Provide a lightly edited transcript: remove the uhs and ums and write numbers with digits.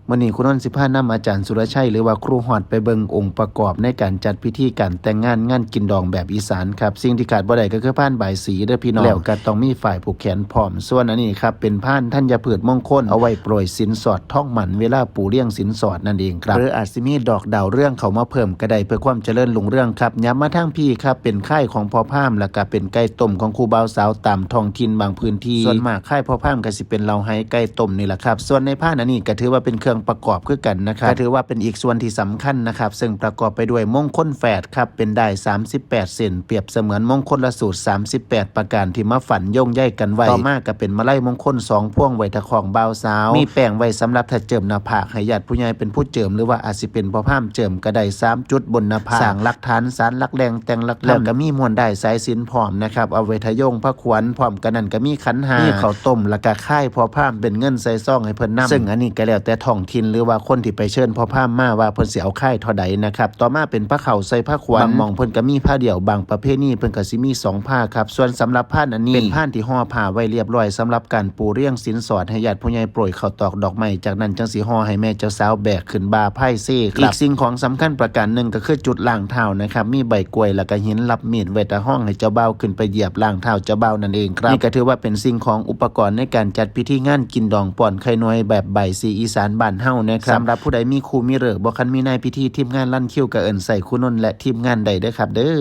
มื้อนี้คุณนนท์สิพานำอาจารย์สุรชัยหรือว่าครูฮอดไปเบิ่งองค์ประกอบในการจัดพิธีการแต่งงานกินดองแบบอีสานครับสิ่งที่ขาดบ่ได้ก็คือพานบายสีเด้อพี่น้องแล้วก็ต้องมีฝ่ายผูกแขนพร้อมส่วนอันนี้ครับเป็นพานธัญพืชมงคลเอาไว้โปรยสินสอดท่องหมันเวลาปู่เลี้ยงสินสอดนั่นเองครับหรืออาจสิมีดอกดาวเรื่องเข้ามาเพิ่มก็ได้เพื่อความเจริญรุ่งเรืองครับย้ำมาทางพี่ครับเป็นค่ายของพ่อพามแล้วก็เป็นไก่ต้มของครูบ่าวสาวตามท้องถิ่นบางพื้นที่ส่วนมากค่ายพ่อพามก็สิเป็นเหล้าไห้ไก่ต้มนี่แหละครับส่วนในพานอันนี้ก็ถือว่าเป็นเครื่องประกอบคือกันนะครับก็ถือว่าเป็นอีกส่วนที่สำคัญนะครับซึ่งประกอบไปด้วยมงคลแฝดครับเป็นได้38เส้นเปรียบเสมือนมงคลละสูตร38ประการที่มาฝันโยงใยกันไว้ต่อมาก็เป็นมาลัยมงคล2พวงไว้ทะของบ่าวสาวมีแป้งไว้สำหรับถ้าเจิมหน้าผากให้ญาติผู้ใหญ่เป็นผู้เจิมหรือว่าอาจสิเป็นพ่อพามเจิมก็ได้3จุดบนหน้าผากสร้างหลักฐานสารหลักแรงแต่งหลักแล้วก็มีมวลได้สายสิญจน์พร้อมนะครับเอาไว้ทะยงพระขวัญพร้อมกันนั่นก็มีขันหามีข้าวต้มแล้วก็ค่ายพ่อพามเป็นเงินใส่ซองให้เพิ่นนำซึ่งอันนี้ก็แล้วแต่ท้องถิ่นหรือว่าคนที่ไปเชิญพ่อพามมาว่าเพิ่นสิเอาค่ายเท่าใดนะครับต่อมาเป็นผ้าเข่าใส่ผ้าขวัญบางหม่องเพิ่นก็มีผ้าเดี่ยวบางประเภทนี้เพิ่นก็สิมี2ผ้าครับส่วนสำหรับผ้าอันนี้เป็นผ้าที่ห่อผ้าไว้เรียบร้อยสำหรับการปูเรียงสินสอดให้ญาติผู้ใหญ่โปรยข้าวตอกดอกไม้จากนั้นจังสิห่อให้แม่เจ้าสาวแบกขึ้นบ่าไพ่เซ่ครับอีกสิ่งของสำคัญประการหนึ่งก็คือจุดล้างเท้านะครับมีใบกล้วยแล้วก็หินรับมีดไว้ตะห้องให้เจ้าบ่าวขึ้นไปเหยียบล้างเท้าเจ้าบ่าวนั่นเองครับนี่ก็ถือว่าเป็นสิ่งของอุปกรณ์ในการจัดพิธีงานกินดองป่อนไข่น้อยแบบใบสีอีสานบ้านเฮานะครับสำหรับผู้ใดมีครูมีฤกษ์บ่คันมีนายพิธีทีมงานลั่นคิวก็เอิ้นใส่คุณนนท์และทีมงานใดเด้อครับเด้อ